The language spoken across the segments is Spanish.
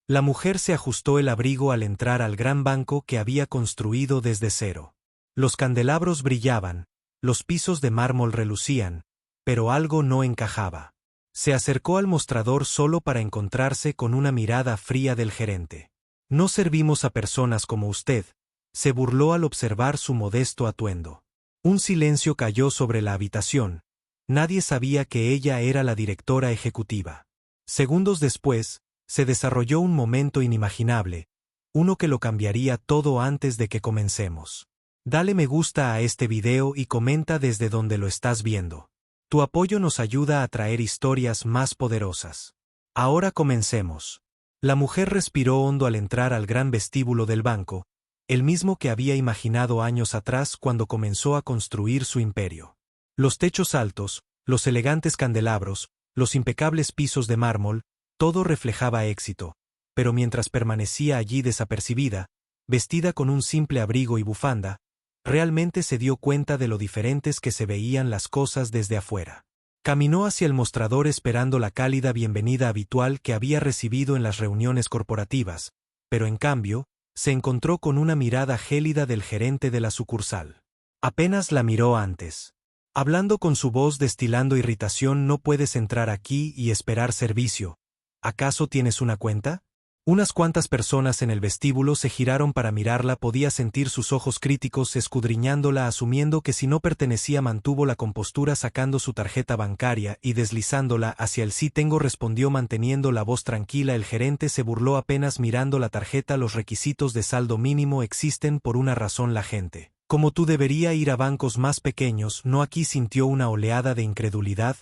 La mujer se ajustó el abrigo al entrar al gran banco que había construido desde cero. Los candelabros brillaban, los pisos de mármol relucían, pero algo no encajaba. Se acercó al mostrador solo para encontrarse con una mirada fría del gerente. «No servimos a personas como usted», se burló al observar su modesto atuendo. Un silencio cayó sobre la habitación. Nadie sabía que ella era la directora ejecutiva. Segundos después, se desarrolló un momento inimaginable, uno que lo cambiaría todo antes de que comencemos. Dale me gusta a este video y comenta desde donde lo estás viendo. Tu apoyo nos ayuda a traer historias más poderosas. Ahora comencemos. La mujer respiró hondo al entrar al gran vestíbulo del banco, el mismo que había imaginado años atrás cuando comenzó a construir su imperio. Los techos altos, los elegantes candelabros, los impecables pisos de mármol, todo reflejaba éxito, pero mientras permanecía allí desapercibida, vestida con un simple abrigo y bufanda, realmente se dio cuenta de lo diferentes que se veían las cosas desde afuera. Caminó hacia el mostrador esperando la cálida bienvenida habitual que había recibido en las reuniones corporativas, pero en cambio, se encontró con una mirada gélida del gerente de la sucursal. Apenas la miró antes. Hablando con su voz destilando irritación: «No puedes entrar aquí y esperar servicio. ¿Acaso tienes una cuenta?». Unas cuantas personas en el vestíbulo se giraron para mirarla. Podía sentir sus ojos críticos escudriñándola, asumiendo que si no pertenecía. Mantuvo la compostura sacando su tarjeta bancaria y deslizándola hacia el «Sí tengo», respondió manteniendo la voz tranquila. El gerente se burló apenas mirando la tarjeta. «Los requisitos de saldo mínimo existen por una razón. La gente como tú debería ir a bancos más pequeños, no aquí». Sintió una oleada de incredulidad.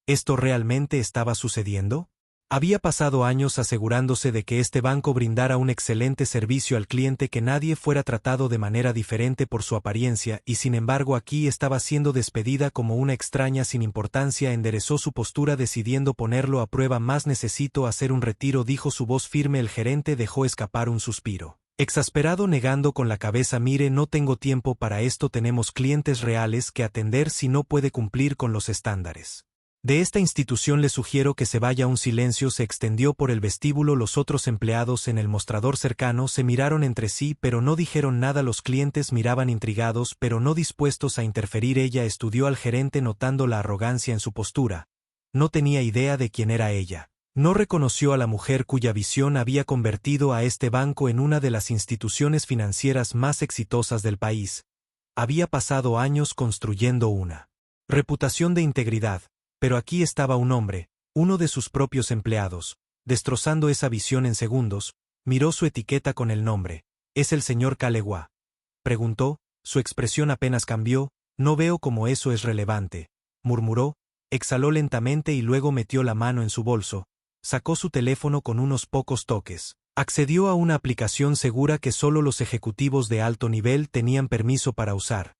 ¿Esto realmente estaba sucediendo? Había pasado años asegurándose de que este banco brindara un excelente servicio al cliente, que nadie fuera tratado de manera diferente por su apariencia, y sin embargo aquí estaba siendo despedida como una extraña sin importancia. Enderezó su postura decidiendo ponerlo a prueba. «Más necesito hacer un retiro», dijo su voz firme. El gerente dejó escapar un suspiro, exasperado, negando con la cabeza. «Mire, no tengo tiempo para esto. Tenemos clientes reales que atender. Si no puede cumplir con los estándares de esta institución, le sugiero que se vaya». Un silencio se extendió por el vestíbulo. Los otros empleados en el mostrador cercano se miraron entre sí, pero no dijeron nada. Los clientes miraban intrigados, pero no dispuestos a interferir. Ella estudió al gerente notando la arrogancia en su postura. No tenía idea de quién era ella. No reconoció a la mujer cuya visión había convertido a este banco en una de las instituciones financieras más exitosas del país. Había pasado años construyendo una reputación de integridad. Pero aquí estaba un hombre, uno de sus propios empleados, destrozando esa visión en segundos. Miró su etiqueta con el nombre. «¿Es el señor Kalegua?», preguntó. Su expresión apenas cambió. «No veo cómo eso es relevante», murmuró. Exhaló lentamente y luego metió la mano en su bolso. Sacó su teléfono con unos pocos toques. Accedió a una aplicación segura que solo los ejecutivos de alto nivel tenían permiso para usar.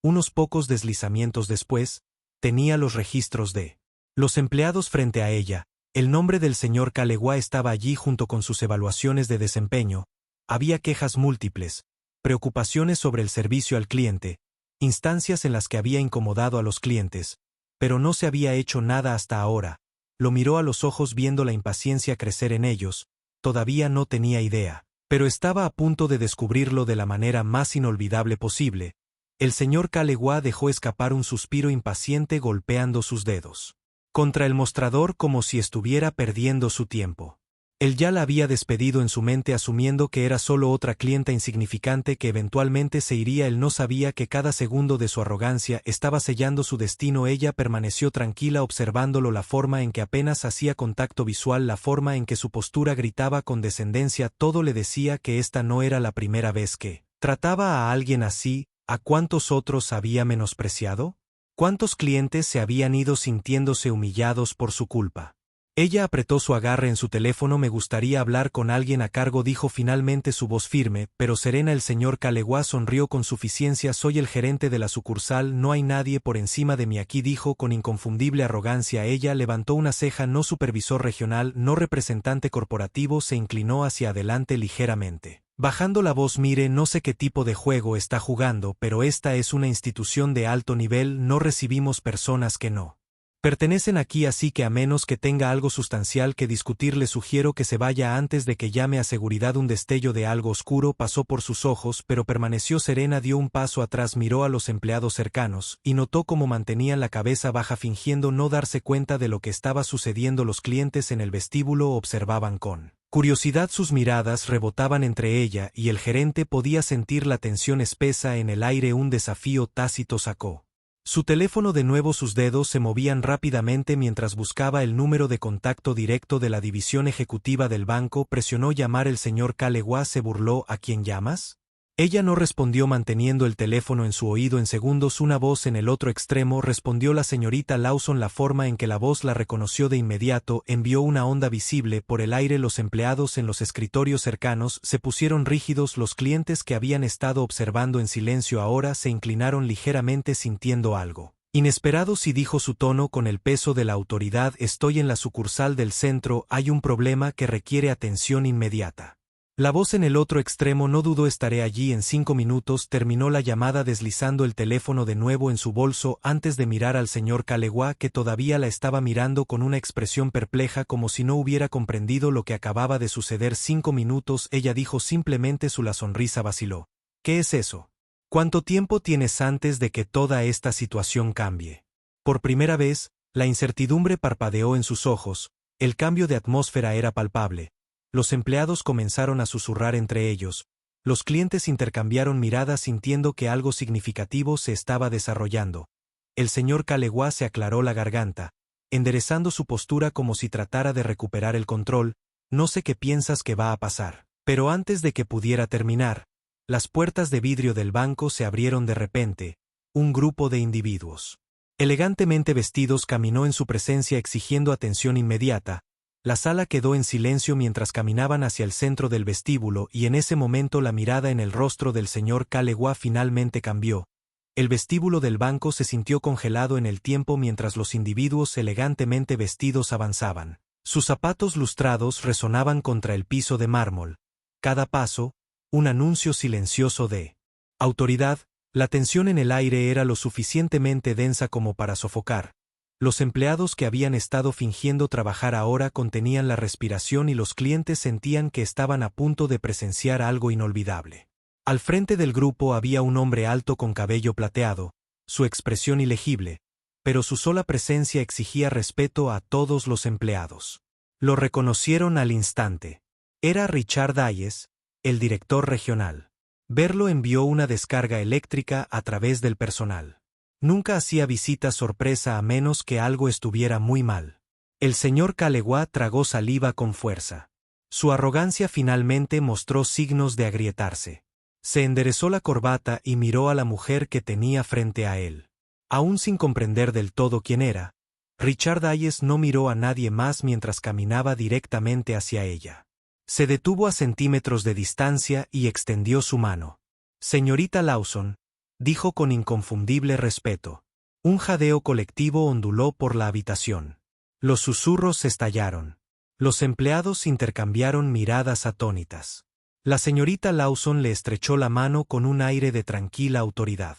Unos pocos deslizamientos después, tenía los registros de los empleados frente a ella. El nombre del señor Kalegua estaba allí junto con sus evaluaciones de desempeño. Había quejas múltiples, preocupaciones sobre el servicio al cliente, instancias en las que había incomodado a los clientes, pero no se había hecho nada hasta ahora. Lo miró a los ojos viendo la impaciencia crecer en ellos. Todavía no tenía idea, pero estaba a punto de descubrirlo de la manera más inolvidable posible. El señor Kalegua dejó escapar un suspiro impaciente, golpeando sus dedos contra el mostrador como si estuviera perdiendo su tiempo. Él ya la había despedido en su mente, asumiendo que era solo otra clienta insignificante que eventualmente se iría. Él no sabía que cada segundo de su arrogancia estaba sellando su destino. Ella permaneció tranquila observándolo, la forma en que apenas hacía contacto visual, la forma en que su postura gritaba condescendencia. Todo le decía que esta no era la primera vez que trataba a alguien así. ¿A cuántos otros había menospreciado? ¿Cuántos clientes se habían ido sintiéndose humillados por su culpa? Ella apretó su agarre en su teléfono. «Me gustaría hablar con alguien a cargo», dijo finalmente, su voz firme pero serena. El señor Kalegua sonrió con suficiencia. «Soy el gerente de la sucursal. No hay nadie por encima de mí aquí», dijo con inconfundible arrogancia. Ella levantó una ceja. «No supervisor regional, no representante corporativo», se inclinó hacia adelante ligeramente, bajando la voz. «Mire, no sé qué tipo de juego está jugando, pero esta es una institución de alto nivel. No recibimos personas que no Pertenecen aquí, así que a menos que tenga algo sustancial que discutir le sugiero que se vaya antes de que llame a seguridad. Un destello de algo oscuro pasó por sus ojos, pero permaneció serena. Dio un paso atrás, miró a los empleados cercanos, y notó cómo mantenían la cabeza baja fingiendo no darse cuenta de lo que estaba sucediendo. Los clientes en el vestíbulo observaban con curiosidad, sus miradas rebotaban entre ella y el gerente podía sentir la tensión espesa en el aire. Un desafío tácito sacó su teléfono de nuevo. Sus dedos se movían rápidamente mientras buscaba el número de contacto directo de la división ejecutiva del banco. Presionó llamar. El señor Calewa se burló. ¿A quién llamas? Ella no respondió, manteniendo el teléfono en su oído. En segundos, una voz en el otro extremo respondió: la señorita Lawson. La forma en que la voz la reconoció de inmediato envió una onda visible por el aire. Los empleados en los escritorios cercanos se pusieron rígidos. Los clientes, que habían estado observando en silencio, ahora se inclinaron ligeramente sintiendo algo inesperado. Sí, dijo su tono con el peso de la autoridad. Estoy en la sucursal del centro. Hay un problema que requiere atención inmediata. La voz en el otro extremo no dudó. Estaré allí en 5 minutos. Terminó la llamada deslizando el teléfono de nuevo en su bolso antes de mirar al señor Calewa, que todavía la estaba mirando con una expresión perpleja, como si no hubiera comprendido lo que acababa de suceder. 5 minutos, ella dijo simplemente. La sonrisa vaciló. ¿Qué es eso? ¿Cuánto tiempo tienes antes de que toda esta situación cambie? Por primera vez, la incertidumbre parpadeó en sus ojos. El cambio de atmósfera era palpable. Los empleados comenzaron a susurrar entre ellos. Los clientes intercambiaron miradas sintiendo que algo significativo se estaba desarrollando. El señor Calewa se aclaró la garganta, enderezando su postura como si tratara de recuperar el control. No sé qué piensas que va a pasar. Pero antes de que pudiera terminar, las puertas de vidrio del banco se abrieron de repente. Un grupo de individuos elegantemente vestidos caminó en su presencia exigiendo atención inmediata. La sala quedó en silencio mientras caminaban hacia el centro del vestíbulo, y en ese momento la mirada en el rostro del señor Calewa finalmente cambió. El vestíbulo del banco se sintió congelado en el tiempo mientras los individuos elegantemente vestidos avanzaban. Sus zapatos lustrados resonaban contra el piso de mármol. Cada paso, un anuncio silencioso de autoridad. La tensión en el aire era lo suficientemente densa como para sofocar. Los empleados, que habían estado fingiendo trabajar, ahora contenían la respiración y los clientes sentían que estaban a punto de presenciar algo inolvidable. Al frente del grupo había un hombre alto con cabello plateado, su expresión ilegible, pero su sola presencia exigía respeto a todos los empleados. Lo reconocieron al instante. Era Richard Hayes, el director regional. Verlo envió una descarga eléctrica a través del personal. Nunca hacía visitas sorpresa a menos que algo estuviera muy mal. El señor Calewa tragó saliva con fuerza. Su arrogancia finalmente mostró signos de agrietarse. Se enderezó la corbata y miró a la mujer que tenía frente a él. Aún sin comprender del todo quién era, Richard Hayes no miró a nadie más mientras caminaba directamente hacia ella. Se detuvo a centímetros de distancia y extendió su mano. «Señorita Lawson», dijo con inconfundible respeto. Un jadeo colectivo onduló por la habitación. Los susurros estallaron. Los empleados intercambiaron miradas atónitas. La señorita Lawson le estrechó la mano con un aire de tranquila autoridad.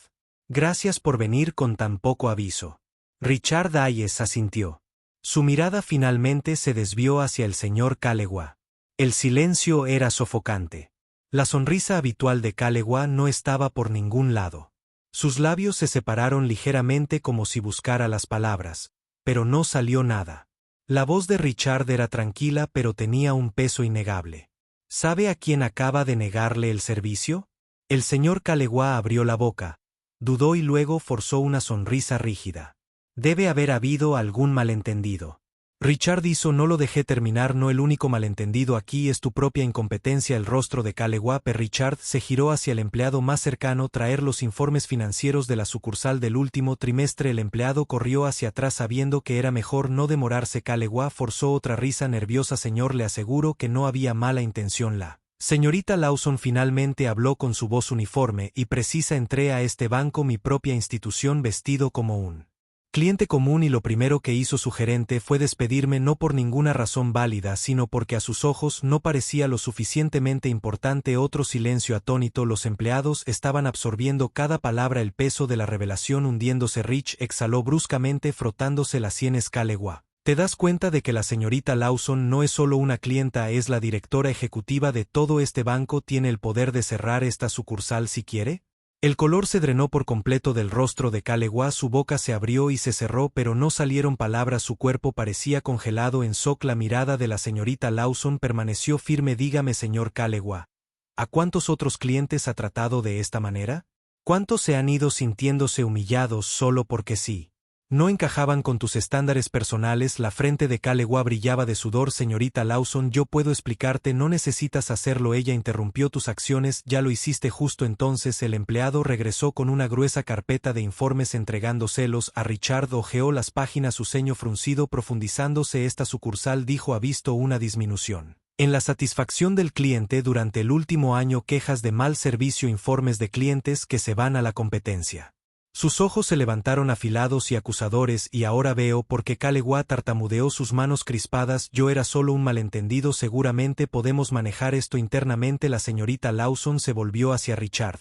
«Gracias por venir con tan poco aviso». Richard Hayes asintió. Su mirada finalmente se desvió hacia el señor Calewa. El silencio era sofocante. La sonrisa habitual de Calewa no estaba por ningún lado. Sus labios se separaron ligeramente como si buscara las palabras, pero no salió nada. La voz de Richard era tranquila pero tenía un peso innegable. ¿Sabe a quién acaba de negarle el servicio? El señor Calewa abrió la boca, dudó y luego forzó una sonrisa rígida. Debe haber habido algún malentendido. Richard hizo. No lo dejé terminar. No, el único malentendido aquí es tu propia incompetencia. El rostro de Calewa. Richard se giró hacia el empleado más cercano. Traer los informes financieros de la sucursal del último trimestre. El empleado corrió hacia atrás sabiendo que era mejor no demorarse. Calewa forzó otra risa nerviosa. Señor, le aseguro que no había mala intención. La señorita Lawson finalmente habló con su voz uniforme y precisa. Entré a este banco, mi propia institución, vestido como un Cliente común, y lo primero que hizo su gerente fue despedirme, no por ninguna razón válida, sino porque a sus ojos no parecía lo suficientemente importante. Otro silencio atónito. Los empleados estaban absorbiendo cada palabra, el peso de la revelación hundiéndose. Rich exhaló bruscamente, frotándose las sienes. Kalegua, ¿te das cuenta de que la señorita Lawson no es solo una clienta, es la directora ejecutiva de todo este banco? Tiene el poder de cerrar esta sucursal si quiere. El color se drenó por completo del rostro de Kalegua, su boca se abrió y se cerró, pero no salieron palabras, su cuerpo parecía congelado en shock. La mirada de la señorita Lawson permaneció firme. Dígame, señor Kalegua, ¿a cuántos otros clientes ha tratado de esta manera? ¿Cuántos se han ido sintiéndose humillados solo porque sí? No encajaban con tus estándares personales. La frente de Kalegua brillaba de sudor. Señorita Lawson, yo puedo explicarte, no necesitas hacerlo. Ella interrumpió. Tus acciones ya lo hiciste. Justo entonces el empleado regresó con una gruesa carpeta de informes entregándoselos a Richard. Hojeó las páginas, su ceño fruncido. Profundizándose. Esta sucursal, dijo, ha visto una disminución en la satisfacción del cliente durante el último año. Quejas de mal servicio, informes de clientes que se van a la competencia. Sus ojos se levantaron afilados y acusadores. Y ahora veo por qué. Kalegua tartamudeó, sus manos crispadas. Yo era solo un malentendido, seguramente podemos manejar esto internamente. La señorita Lawson se volvió hacia Richard.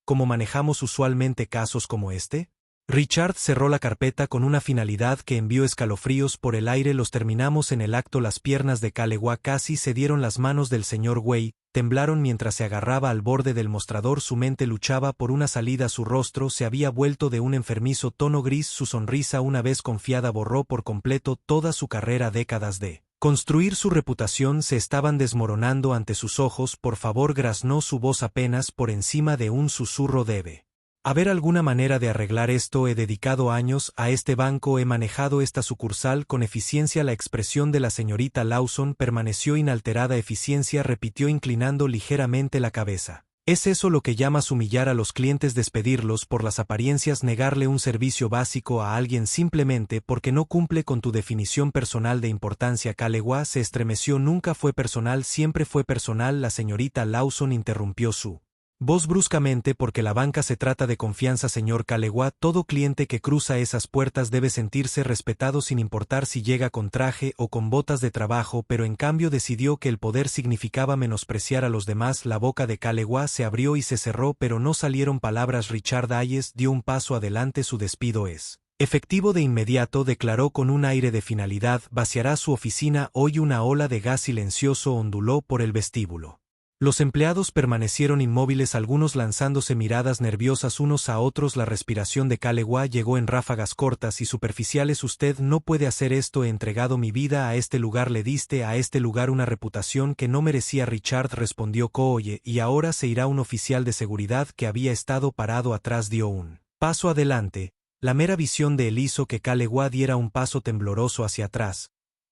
¿Cómo manejamos usualmente casos como este? Richard cerró la carpeta con una finalidad que envió escalofríos por el aire. Los terminamos en el acto. Las piernas de Kalegua casi cedieron, las manos del señor Wei temblaron mientras se agarraba al borde del mostrador. Su mente luchaba por una salida. Su rostro se había vuelto de un enfermizo tono gris. Su sonrisa, una vez confiada, borró por completo toda su carrera. Décadas de construir su reputación se estaban desmoronando ante sus ojos. Por favor, graznó su voz apenas por encima de un susurro. Debe haber alguna manera de arreglar esto. He dedicado años a este banco, he manejado esta sucursal con eficiencia. La expresión de la señorita Lawson permaneció inalterada. Eficiencia, repitió inclinando ligeramente la cabeza. ¿Es eso lo que llamas humillar a los clientes? Despedirlos por las apariencias, negarle un servicio básico a alguien simplemente porque no cumple con tu definición personal de importancia. Kalegua se estremeció. Nunca fue personal, siempre fue personal. La señorita Lawson interrumpió su voz bruscamente, porque la banca se trata de confianza, señor Kalegua. Todo cliente que cruza esas puertas debe sentirse respetado sin importar si llega con traje o con botas de trabajo, pero en cambio decidió que el poder significaba menospreciar a los demás. La boca de Kalegua se abrió y se cerró, pero no salieron palabras. Richard Hayes dio un paso adelante. Su despido es efectivo de inmediato, declaró con un aire de finalidad. Vaciará su oficina hoy. Una ola de gas silencioso onduló por el vestíbulo. Los empleados permanecieron inmóviles, algunos lanzándose miradas nerviosas unos a otros. La respiración de Kalegua llegó en ráfagas cortas y superficiales. Usted no puede hacer esto. He entregado mi vida a este lugar. Le diste a este lugar una reputación que no merecía. Richard, respondió Cooye, y ahora se irá. Un oficial de seguridad que había estado parado atrás dio un paso adelante. La mera visión de él hizo que Kalegua diera un paso tembloroso hacia atrás.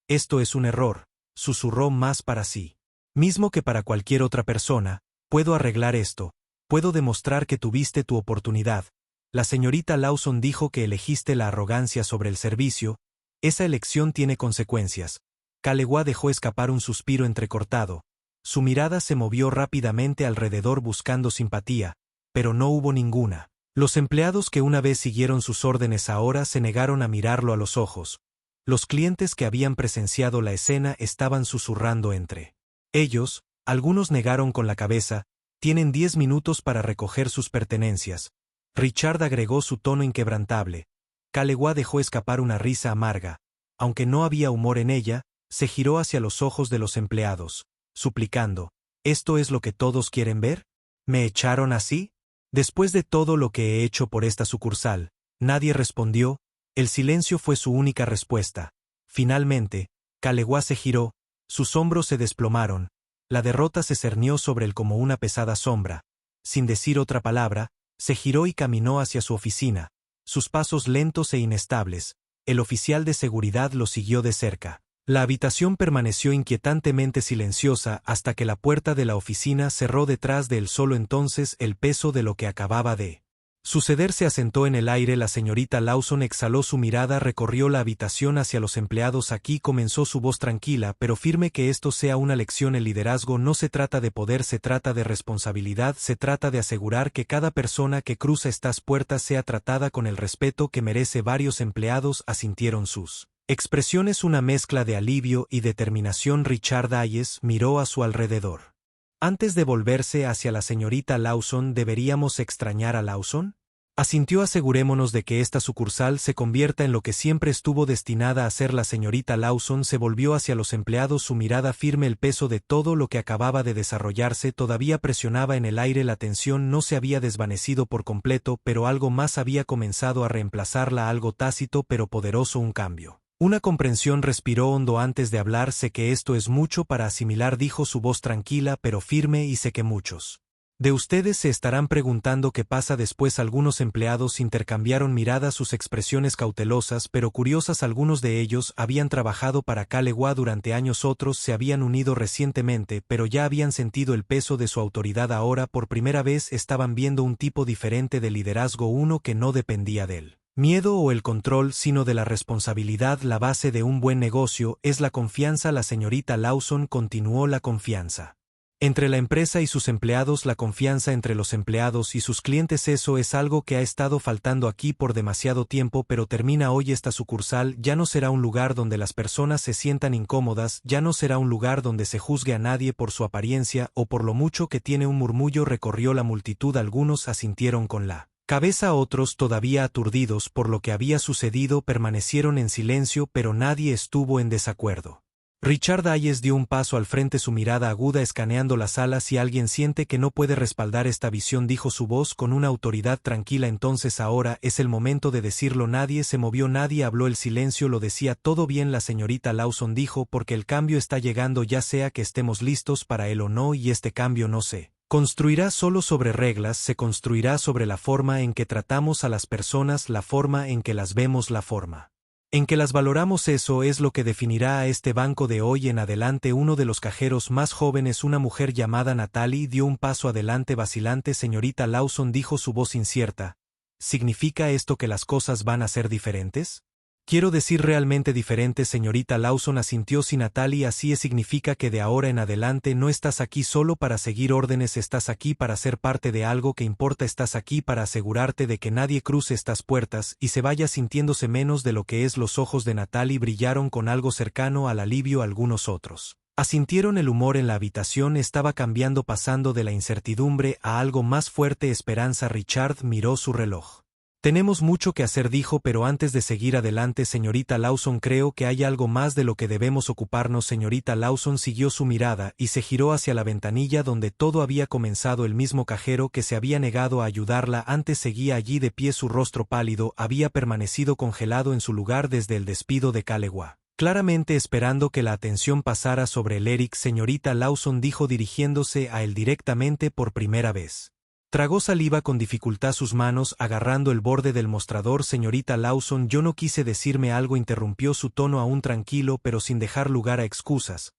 Esto es un error, susurró, más para sí mismo que para cualquier otra persona. Puedo arreglar esto. Puedo demostrar que tuviste tu oportunidad. La señorita Lawson dijo que elegiste la arrogancia sobre el servicio. Esa elección tiene consecuencias. Kalegua dejó escapar un suspiro entrecortado. Su mirada se movió rápidamente alrededor buscando simpatía, pero no hubo ninguna. Los empleados que una vez siguieron sus órdenes ahora se negaron a mirarlo a los ojos. Los clientes que habían presenciado la escena estaban susurrando entre ellos. Algunos negaron con la cabeza. Tienen 10 minutos para recoger sus pertenencias. Richard agregó, su tono inquebrantable. Kalegua dejó escapar una risa amarga. Aunque no había humor en ella, se giró hacia los ojos de los empleados, suplicando, ¿esto es lo que todos quieren ver? ¿Me echaron así? Después de todo lo que he hecho por esta sucursal. Nadie respondió. El silencio fue su única respuesta. Finalmente, Kalegua se giró. Sus hombros se desplomaron. La derrota se cernió sobre él como una pesada sombra. Sin decir otra palabra, se giró y caminó hacia su oficina, sus pasos lentos e inestables. El oficial de seguridad lo siguió de cerca. La habitación permaneció inquietantemente silenciosa hasta que la puerta de la oficina cerró detrás de él. Solo entonces el peso de lo que acababa de Su ceder se asentó en el aire. La señorita Lawson exhaló su mirada, recorrió la habitación hacia los empleados. Aquí comenzó su voz tranquila pero firme: que esto sea una lección. El liderazgo no se trata de poder, se trata de responsabilidad, se trata de asegurar que cada persona que cruza estas puertas sea tratada con el respeto que merece. Varios empleados asintieron, sus expresiones una mezcla de alivio y determinación. Richard Hayes miró a su alrededor. Antes de volverse hacia la señorita Lawson: ¿deberíamos extrañar a Lawson? Asintió. Asegurémonos de que esta sucursal se convierta en lo que siempre estuvo destinada a ser. La señorita Lawson se volvió hacia los empleados, su mirada firme. El peso de todo lo que acababa de desarrollarse todavía presionaba en el aire. La tensión no se había desvanecido por completo, pero algo más había comenzado a reemplazarla, algo tácito pero poderoso, un cambio. Una comprensión. Respiró hondo antes de hablar. Sé que esto es mucho para asimilar, dijo, su voz tranquila pero firme, y sé que muchos de ustedes se estarán preguntando qué pasa después. Algunos empleados intercambiaron miradas, sus expresiones cautelosas pero curiosas. Algunos de ellos habían trabajado para Kalewa durante años, otros se habían unido recientemente, pero ya habían sentido el peso de su autoridad. Ahora, por primera vez, estaban viendo un tipo diferente de liderazgo, uno que no dependía del miedo o el control, sino de la responsabilidad. La base de un buen negocio es la confianza. La señorita Lawson continuó: la confianza entre la empresa y sus empleados, la confianza entre los empleados y sus clientes. Eso es algo que ha estado faltando aquí por demasiado tiempo, pero termina hoy. Esta sucursal ya no será un lugar donde las personas se sientan incómodas, ya no será un lugar donde se juzgue a nadie por su apariencia o por lo mucho que tiene. Un murmullo recorrió la multitud. Algunos asintieron con la cabeza, otros, todavía aturdidos por lo que había sucedido, permanecieron en silencio, pero nadie estuvo en desacuerdo. Richard Hayes dio un paso al frente, su mirada aguda escaneando la sala. Si alguien siente que no puede respaldar esta visión, dijo su voz con una autoridad tranquila, entonces ahora es el momento de decirlo. Nadie se movió, nadie habló. El silencio lo decía todo. Bien, la señorita Lawson dijo, porque el cambio está llegando, ya sea que estemos listos para él o no, y este cambio no se construirá solo sobre reglas, se construirá sobre la forma en que tratamos a las personas, la forma en que las vemos, la forma en que las valoramos. Eso es lo que definirá a este banco de hoy en adelante. Uno de los cajeros más jóvenes, una mujer llamada Natalie, dio un paso adelante vacilante. Señorita Lawson, dijo, su voz incierta, ¿significa esto que las cosas van a ser diferentes? Quiero decir realmente diferente. Señorita Lawson asintió. Si Natalie así es, significa que de ahora en adelante no estás aquí solo para seguir órdenes, estás aquí para ser parte de algo que importa, estás aquí para asegurarte de que nadie cruce estas puertas y se vaya sintiéndose menos de lo que es. Los ojos de Natalie brillaron con algo cercano al alivio. Algunos otros asintieron. El humor en la habitación estaba cambiando, pasando de la incertidumbre a algo más fuerte, esperanza. Richard miró su reloj. Tenemos mucho que hacer, dijo, pero antes de seguir adelante, señorita Lawson, creo que hay algo más de lo que debemos ocuparnos. Señorita Lawson siguió su mirada y se giró hacia la ventanilla donde todo había comenzado. El mismo cajero que se había negado a ayudarla antes seguía allí de pie, su rostro pálido había permanecido congelado en su lugar desde el despido de Kalewa, claramente esperando que la atención pasara sobre el Eric. Señorita Lawson, dijo dirigiéndose a él directamente por primera vez. Tragó saliva con dificultad, sus manos agarrando el borde del mostrador. Señorita Lawson, yo no quise decirme algo, interrumpió, su tono aún tranquilo pero sin dejar lugar a excusas.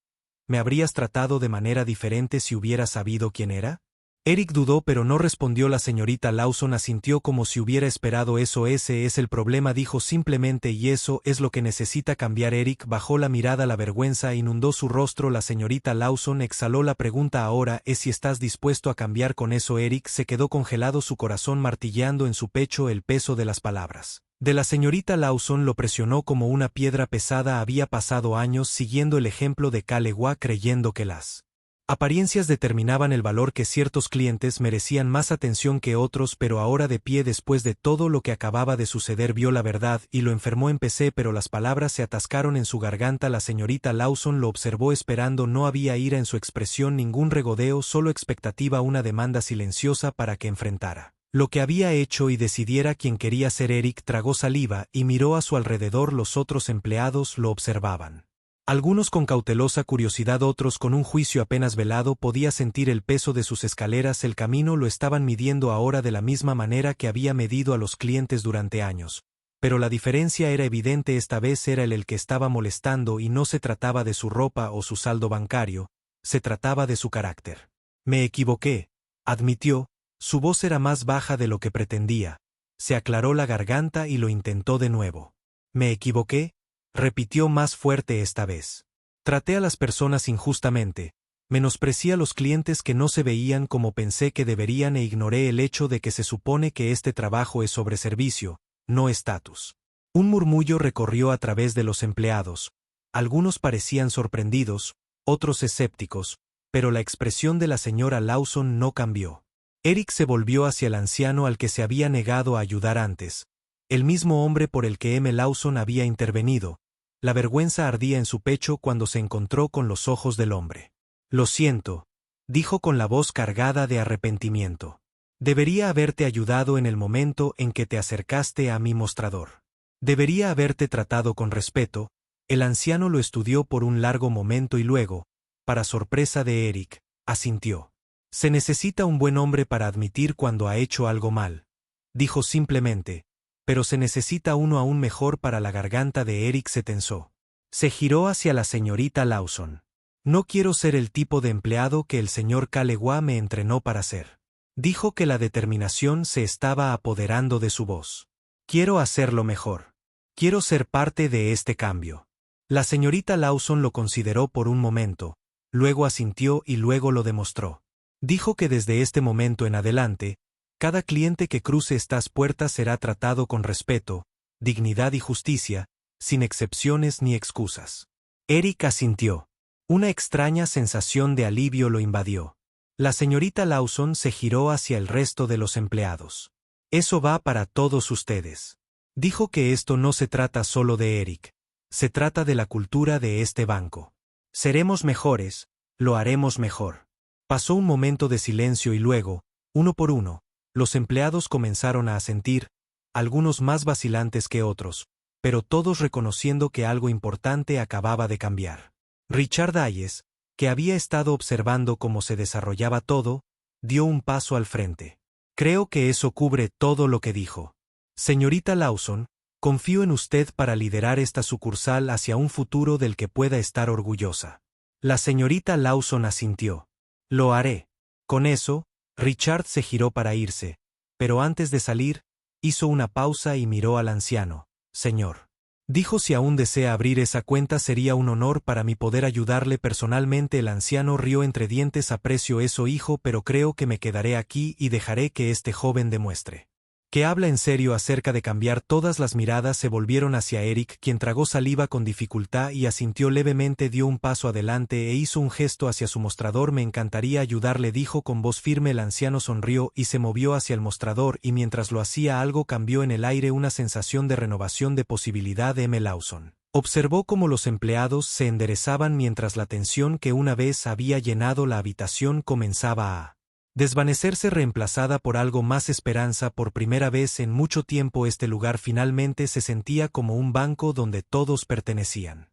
¿Me habrías tratado de manera diferente si hubiera sabido quién era? Eric dudó pero no respondió. La señorita Lawson asintió como si hubiera esperado eso. Ese es el problema, dijo simplemente, y eso es lo que necesita cambiar. Eric bajó la mirada, la vergüenza inundó su rostro. La señorita Lawson exhaló. La pregunta ahora es si estás dispuesto a cambiar con eso. Eric se quedó congelado, su corazón martilleando en su pecho. El peso de las palabras de la señorita Lawson lo presionó como una piedra pesada. Había pasado años siguiendo el ejemplo de Kalewa, creyendo que las apariencias determinaban el valor, que ciertos clientes merecían más atención que otros, pero ahora, de pie después de todo lo que acababa de suceder, vio la verdad y lo enfermó. Empecé, pero las palabras se atascaron en su garganta. La señorita Lawson lo observó esperando. No había ira en su expresión, ningún regodeo, solo expectativa, una demanda silenciosa para que enfrentara lo que había hecho y decidiera quién quería ser. Eric tragó saliva y miró a su alrededor. Los otros empleados lo observaban. Algunos con cautelosa curiosidad, otros con un juicio apenas velado. Podía sentir el peso de sus escaleras, el camino lo estaban midiendo ahora de la misma manera que había medido a los clientes durante años. Pero la diferencia era evidente, esta vez era él el que estaba molestando y no se trataba de su ropa o su saldo bancario, se trataba de su carácter. Me equivoqué, admitió, Su voz era más baja de lo que pretendía. Se aclaró la garganta y lo intentó de nuevo. «Me equivoqué», repitió más fuerte esta vez. «Traté a las personas injustamente. Menosprecié a los clientes que no se veían como pensé que deberían e ignoré el hecho de que se supone que este trabajo es sobre servicio, no estatus». Un murmullo recorrió a través de los empleados. Algunos parecían sorprendidos, otros escépticos, pero la expresión de la señora Lawson no cambió. Eric se volvió hacia el anciano al que se había negado a ayudar antes, el mismo hombre por el que M. Lawson había intervenido. La vergüenza ardía en su pecho cuando se encontró con los ojos del hombre. «Lo siento», dijo con la voz cargada de arrepentimiento. «Debería haberte ayudado en el momento en que te acercaste a mi mostrador. Debería haberte tratado con respeto». El anciano lo estudió por un largo momento y luego, para sorpresa de Eric, asintió. «Se necesita un buen hombre para admitir cuando ha hecho algo mal», dijo simplemente, «pero se necesita uno aún mejor para». La garganta de Eric se tensó. Se giró hacia la señorita Lawson. «No quiero ser el tipo de empleado que el señor Calewa me entrenó para ser», dijo que la determinación se estaba apoderando de su voz. «Quiero hacerlo mejor. Quiero ser parte de este cambio». La señorita Lawson lo consideró por un momento, luego asintió y luego lo demostró. Dijo que desde este momento en adelante, cada cliente que cruce estas puertas será tratado con respeto, dignidad y justicia, sin excepciones ni excusas. Eric asintió. Una extraña sensación de alivio lo invadió. La señorita Lawson se giró hacia el resto de los empleados. «Eso va para todos ustedes». Dijo que esto no se trata solo de Eric. Se trata de la cultura de este banco. Seremos mejores, lo haremos mejor. Pasó un momento de silencio y luego, uno por uno, los empleados comenzaron a asentir, algunos más vacilantes que otros, pero todos reconociendo que algo importante acababa de cambiar. Richard Hayes, que había estado observando cómo se desarrollaba todo, dio un paso al frente. «Creo que eso cubre todo lo que dijo. Señorita Lawson, confío en usted para liderar esta sucursal hacia un futuro del que pueda estar orgullosa». La señorita Lawson asintió. «Lo haré». Con eso, Richard se giró para irse, pero antes de salir, hizo una pausa y miró al anciano. «Señor», dijo, «si aún desea abrir esa cuenta sería un honor para mí poder ayudarle personalmente». El anciano rió entre dientes. «Aprecio eso, hijo, pero creo que me quedaré aquí y dejaré que este joven demuestre que habla en serio acerca de cambiar». Todas las miradas se volvieron hacia Eric, quien tragó saliva con dificultad y asintió levemente. Dio un paso adelante e hizo un gesto hacia su mostrador. «Me encantaría ayudarle», dijo con voz firme. El anciano sonrió y se movió hacia el mostrador, y mientras lo hacía algo cambió en el aire, una sensación de renovación, de posibilidad. de M. Lawson observó cómo los empleados se enderezaban mientras la tensión que una vez había llenado la habitación comenzaba a desvanecerse, reemplazada por algo más: esperanza. Por primera vez en mucho tiempo este lugar finalmente se sentía como un banco donde todos pertenecían.